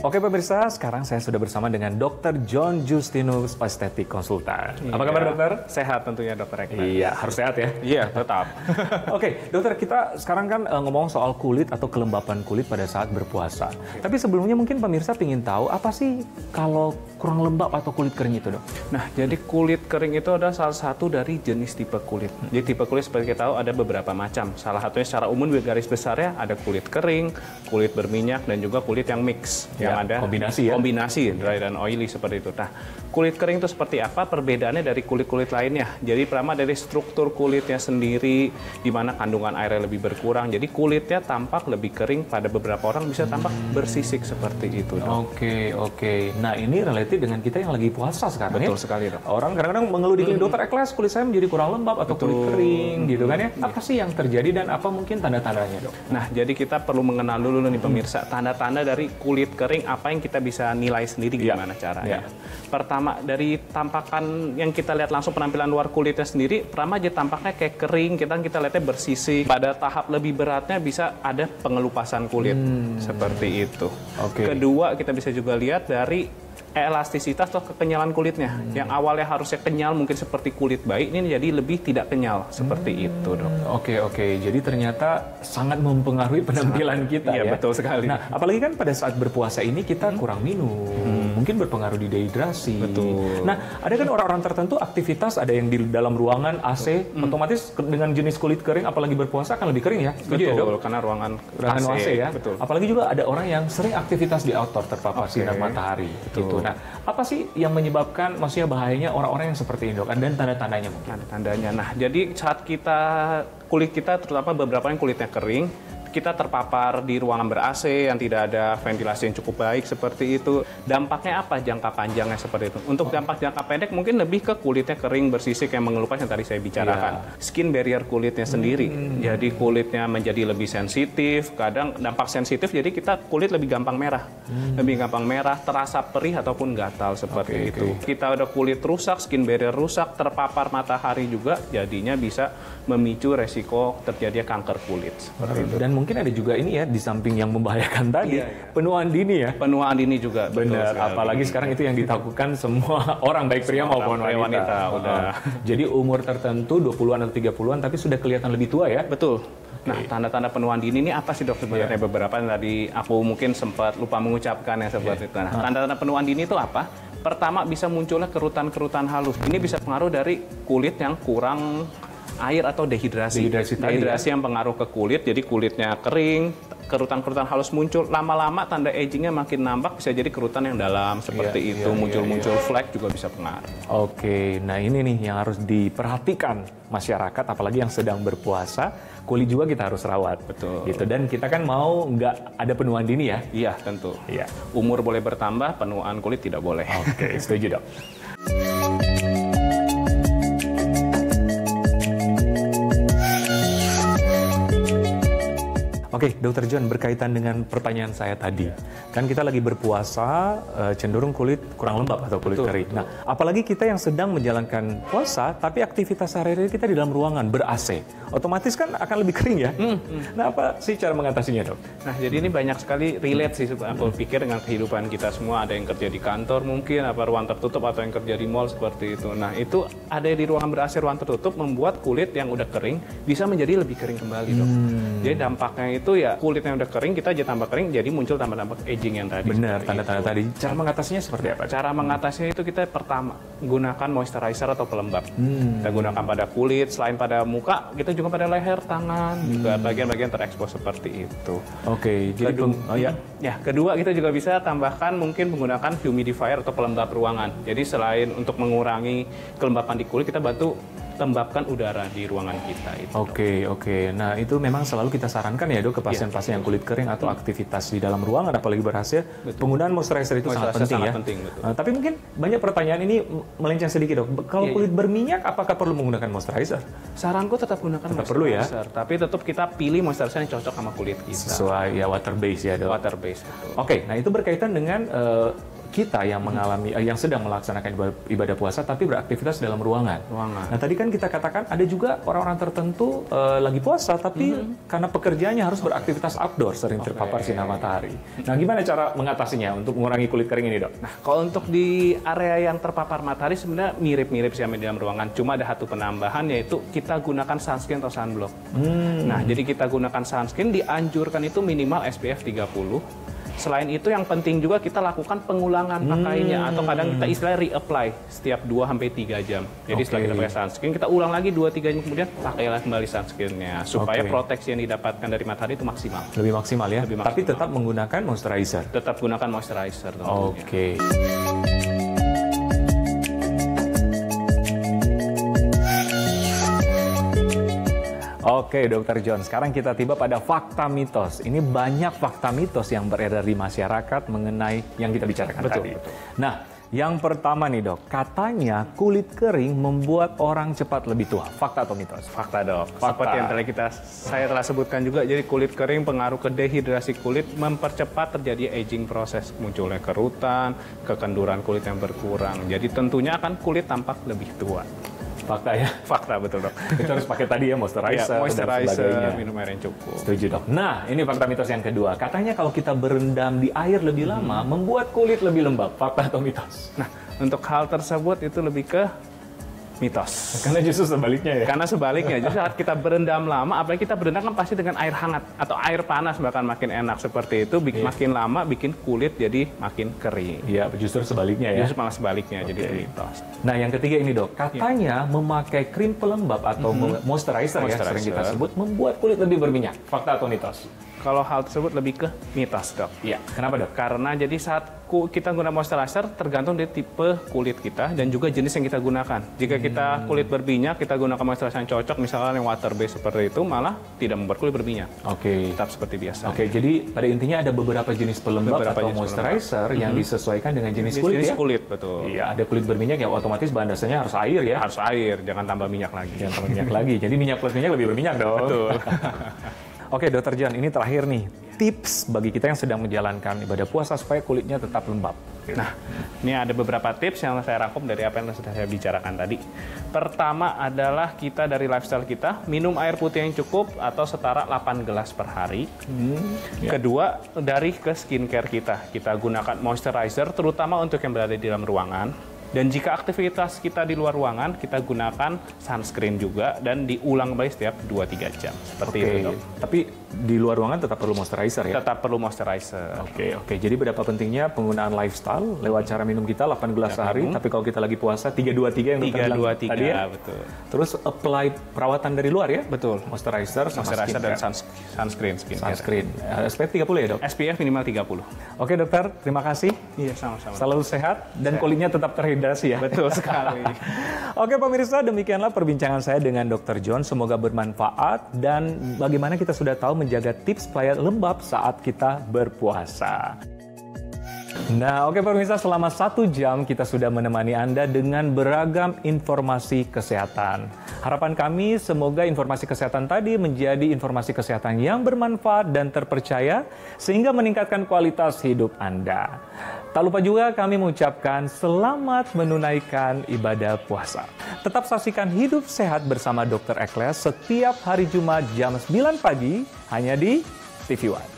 Oke pemirsa, sekarang saya sudah bersama dengan Dr. John Justinus, estetik konsultan. Apa kabar dokter? Sehat tentunya dokter Ekman. Iya, harus sehat ya? Iya, tetap. Oke, dokter, kita sekarang kan ngomong soal kulit atau kelembapan kulit pada saat berpuasa. Tapi sebelumnya mungkin pemirsa ingin tahu apa sih kalau kurang lembab atau kulit kering itu, dok? Nah, jadi kulit kering itu adalah salah satu dari jenis tipe kulit. Jadi tipe kulit seperti kita tahu ada beberapa macam. Salah satunya secara umum garis besarnya ada kulit kering, kulit berminyak, dan juga kulit yang mix. Ya, yang ada kombinasi dry dan oily seperti itu. Nah, kulit kering itu seperti apa? Perbedaannya dari kulit-kulit lainnya. Jadi pertama dari struktur kulitnya sendiri, di mana kandungan airnya lebih berkurang. Jadi kulitnya tampak lebih kering, pada beberapa orang bisa tampak bersisik seperti itu, dok. Oke. Nah, ini relatif dengan kita yang lagi puasa sekarang. Betul sekali, dok. Orang kadang-kadang mengeluh di klinik, dokter Eklas, kulit saya menjadi kurang lembab atau kulit kering gitu kan ya. Apa sih yang terjadi dan apa mungkin tanda-tandanya, dok? Nah, jadi kita perlu mengenal dulu nih pemirsa, tanda-tanda dari kulit kering, apa yang kita bisa nilai sendiri gimana caranya. Pertama, dari tampakan yang kita lihat langsung penampilan luar kulitnya sendiri, pertama aja tampaknya kayak kering, kita lihatnya bersisik. Pada tahap lebih beratnya bisa ada pengelupasan kulit, seperti itu. Kedua, kita bisa juga lihat dari elastisitas atau kekenyalan kulitnya. Yang awalnya harusnya kenyal mungkin seperti kulit bayi, ini jadi lebih tidak kenyal seperti itu, dok. Oke. Jadi ternyata sangat mempengaruhi penampilan kita ya. Betul sekali. Nah, apalagi kan pada saat berpuasa ini kita kurang minum, mungkin berpengaruh di dehidrasi. Betul. Nah, ada kan orang-orang tertentu aktivitas ada yang di dalam ruangan AC, otomatis dengan jenis kulit kering apalagi berpuasa akan lebih kering ya. Betul, ya, dok? Karena ruangan AC ya. Betul. Apalagi juga ada orang yang sering aktivitas di outdoor terpapar sinar matahari. Gitu. Nah, apa sih yang menyebabkan, maksudnya bahayanya orang-orang yang seperti ini, dok? Dan tanda-tandanya mungkin? Tanda-tandanya. Nah, jadi saat kulit kita, terutama beberapa yang kulitnya kering, kita terpapar di ruangan ber-AC yang tidak ada ventilasi yang cukup baik seperti itu. Dampaknya apa jangka panjangnya seperti itu? Untuk dampak jangka pendek mungkin lebih ke kulitnya kering, bersisik, yang mengelupas yang tadi saya bicarakan. Skin barrier kulitnya sendiri. Jadi kulitnya menjadi lebih sensitif. Kadang dampak sensitif jadi kulit lebih gampang merah. Lebih gampang merah, terasa perih ataupun gatal seperti itu. Kita udah kulit rusak, skin barrier rusak, terpapar matahari juga, jadinya bisa memicu resiko terjadinya kanker kulit seperti itu. Dan mungkin ada juga ini ya, di samping yang membahayakan tadi, penuaan dini ya. Penuaan dini juga. Benar, apalagi sekarang itu yang ditakutkan semua orang, baik pria maupun wanita. Jadi umur tertentu 20-an atau 30-an tapi sudah kelihatan lebih tua ya. Betul. Nah, tanda-tanda penuaan dini ini apa sih, dok? Sebenarnya beberapa tadi aku mungkin sempat lupa mengucapkan ya seperti itu. Nah, tanda-tanda penuaan dini itu apa? Pertama, bisa munculnya kerutan-kerutan halus. Ini bisa pengaruh dari kulit yang kurang air atau dehidrasi yang pengaruh ke kulit, jadi kulitnya kering, kerutan-kerutan halus muncul, lama-lama tanda agingnya makin nampak, bisa jadi kerutan yang dalam seperti itu, muncul flek juga bisa pengaruh. Oke, nah ini nih yang harus diperhatikan masyarakat, apalagi yang sedang berpuasa, kulit juga kita harus rawat. Betul. Gitu, dan kita kan mau nggak ada penuaan dini ya? Iya, tentu. Iya. Umur boleh bertambah, penuaan kulit tidak boleh. Oke, setuju, dok. Oke, Dokter John, berkaitan dengan pertanyaan saya tadi, kan kita lagi berpuasa, cenderung kulit kurang lembab atau kulit kering. Nah, apalagi kita yang sedang menjalankan puasa, tapi aktivitas sehari-hari kita di dalam ruangan ber-AC, otomatis kan akan lebih kering ya. Nah, apa sih cara mengatasinya, dok? Nah, jadi ini banyak sekali relate sih, aku pikir dengan kehidupan kita semua. Ada yang kerja di kantor mungkin, ruang tertutup, atau yang kerja di mall seperti itu. Nah, itu ada di ruangan ber-AC, ruang tertutup, membuat kulit yang udah kering bisa menjadi lebih kering kembali, dok. Jadi dampaknya itu ya kulit yang udah kering, kita aja tambah kering, jadi muncul tambah-tambah aging yang tadi. Benar, tanda-tanda tadi. Cara mengatasinya seperti apa? Cara mengatasinya itu kita pertama gunakan moisturizer atau pelembab. Kita gunakan pada kulit, selain pada muka, kita juga pada leher, tangan, juga bagian-bagian terekspos seperti itu. Oke, jadi kedua kita juga bisa tambahkan mungkin menggunakan humidifier atau pelembab ruangan. Jadi selain untuk mengurangi kelembapan di kulit, kita bantu lembabkan udara di ruangan kita itu. Oke. Nah, itu memang selalu kita sarankan ya, dok, ke pasien-pasien yang kulit kering atau aktivitas di dalam ruangan, apalagi ber-AC, penggunaan moisturizer itu sangat penting ya. Tapi mungkin banyak pertanyaan ini melenceng sedikit, dok. Kalau kulit berminyak, apakah perlu menggunakan moisturizer? Saranku tetap gunakan moisturizer. Perlu ya. Tapi tetap kita pilih moisturizer yang cocok sama kulit kita. Sesuai ya water base ya, dok. Water base. Oke, nah itu berkaitan dengan kita yang mengalami yang sedang melaksanakan ibadah puasa tapi beraktivitas dalam ruangan. Nah, tadi kan kita katakan ada juga orang-orang tertentu lagi puasa tapi karena pekerjaannya harus beraktivitas outdoor, sering terpapar sinar matahari. Nah, gimana cara mengatasinya untuk mengurangi kulit kering ini, Dok? Nah, kalau untuk di area yang terpapar matahari sebenarnya mirip-mirip sih sama di dalam ruangan. Cuma ada satu penambahan, yaitu kita gunakan sunscreen atau sunblock. Nah, jadi kita gunakan sunscreen, dianjurkan itu minimal SPF 30. Selain itu yang penting juga kita lakukan pengulangan pakainya, atau kadang kita istilahnya reapply setiap 2-3 jam. Jadi setelah kita pakai sunscreen, kita ulang lagi 2-3 jam kemudian pakailah kembali sunscreennya supaya proteksi yang didapatkan dari matahari itu maksimal. Lebih maksimal ya. Lebih maksimal. Tapi tetap menggunakan moisturizer. Tetap gunakan moisturizer. Oke. Oke, Dr. John. Sekarang kita tiba pada fakta mitos. Ini banyak fakta mitos yang beredar di masyarakat mengenai yang kita bicarakan tadi. Betul. Nah, yang pertama nih, Dok. Katanya kulit kering membuat orang cepat lebih tua. Fakta atau mitos? Fakta, Dok. Fakta. Seperti yang saya telah sebutkan juga, jadi kulit kering pengaruh ke dehidrasi kulit, mempercepat terjadi aging proses, munculnya kerutan, kekenduran kulit yang berkurang. Jadi tentunya akan kulit tampak lebih tua. Fakta ya? Fakta, betul, Dok. Kita harus pakai tadi ya, moisturizer, ya, moisturizer dan sebagainya. Minum air yang cukup. Setuju, Dok. Nah, ini fakta mitos yang kedua. Katanya kalau kita berendam di air lebih lama, membuat kulit lebih lembab. Fakta atau mitos? Nah, untuk hal tersebut itu lebih ke mitos. Karena justru sebaliknya ya? Karena sebaliknya, justru saat kita berendam lama, apalagi kita berendam kan pasti dengan air hangat atau air panas, bahkan makin enak seperti itu, makin lama bikin kulit jadi makin kering. Iya, justru sebaliknya ya? Justru malah sebaliknya, jadi mitos. Nah, yang ketiga ini, Dok, katanya memakai krim pelembab atau moisturizer ya, sering kita sebut, membuat kulit lebih berminyak. Fakta atau mitos? Kalau hal tersebut lebih ke mitos, Dok. Iya. Kenapa, Dok? Karena jadi saat kita guna moisturizer tergantung dari tipe kulit kita dan juga jenis yang kita gunakan. Jika kita kulit berminyak, kita gunakan moisturizer yang cocok, misalnya yang water based seperti itu, malah tidak membuat kulit berminyak. Oke. Tetap seperti biasa. Oke, jadi pada intinya ada beberapa jenis pelembab atau moisturizer yang disesuaikan dengan jenis kulit ya? Kulit, betul. Iya, ada kulit berminyak yang otomatis bahan dasarnya harus air ya? Harus air, jangan tambah minyak lagi. Jangan tambah minyak lagi. Jadi minyak plus minyak lebih berminyak dong. Betul. Oke, Dr. John, ini terakhir nih. Tips bagi kita yang sedang menjalankan ibadah puasa supaya kulitnya tetap lembab. Nah, ini ada beberapa tips yang saya rangkum dari apa yang sudah saya bicarakan tadi. Pertama adalah kita dari lifestyle kita, minum air putih yang cukup atau setara 8 gelas per hari. Kedua, dari ke skincare kita. Kita gunakan moisturizer, terutama untuk yang berada di dalam ruangan. Dan jika aktivitas kita di luar ruangan, kita gunakan sunscreen juga dan diulang kembali setiap 2-3 jam. Seperti itu, Dok. Tapi di luar ruangan tetap perlu moisturizer ya? Tetap perlu moisturizer. Oke. Jadi berapa pentingnya penggunaan lifestyle lewat cara minum kita 8 gelas sehari, tapi kalau kita lagi puasa 3-2-3 yang dokter bilang tadi ya? Betul. Terus apply perawatan dari luar ya? Betul. Moisturizer dan sunscreen. Sunscreen. SPF 30 ya, Dok? SPF minimal 30. Oke, Dokter. Terima kasih. Iya, sama-sama. Selalu sehat dan kulitnya tetap terhidrasi ya? Betul sekali. Oke, pemirsa, demikianlah perbincangan saya dengan Dr. John. Semoga bermanfaat dan bagaimana kita sudah tahu menjaga tips supaya lembab saat kita berpuasa. Nah, oke pemirsa, selama 1 jam kita sudah menemani Anda dengan beragam informasi kesehatan. Harapan kami semoga informasi kesehatan tadi menjadi informasi kesehatan yang bermanfaat dan terpercaya sehingga meningkatkan kualitas hidup Anda. Tak lupa juga kami mengucapkan selamat menunaikan ibadah puasa. Tetap saksikan Hidup Sehat bersama Dr. Ekles setiap hari Jumat jam 9 pagi hanya di TV One.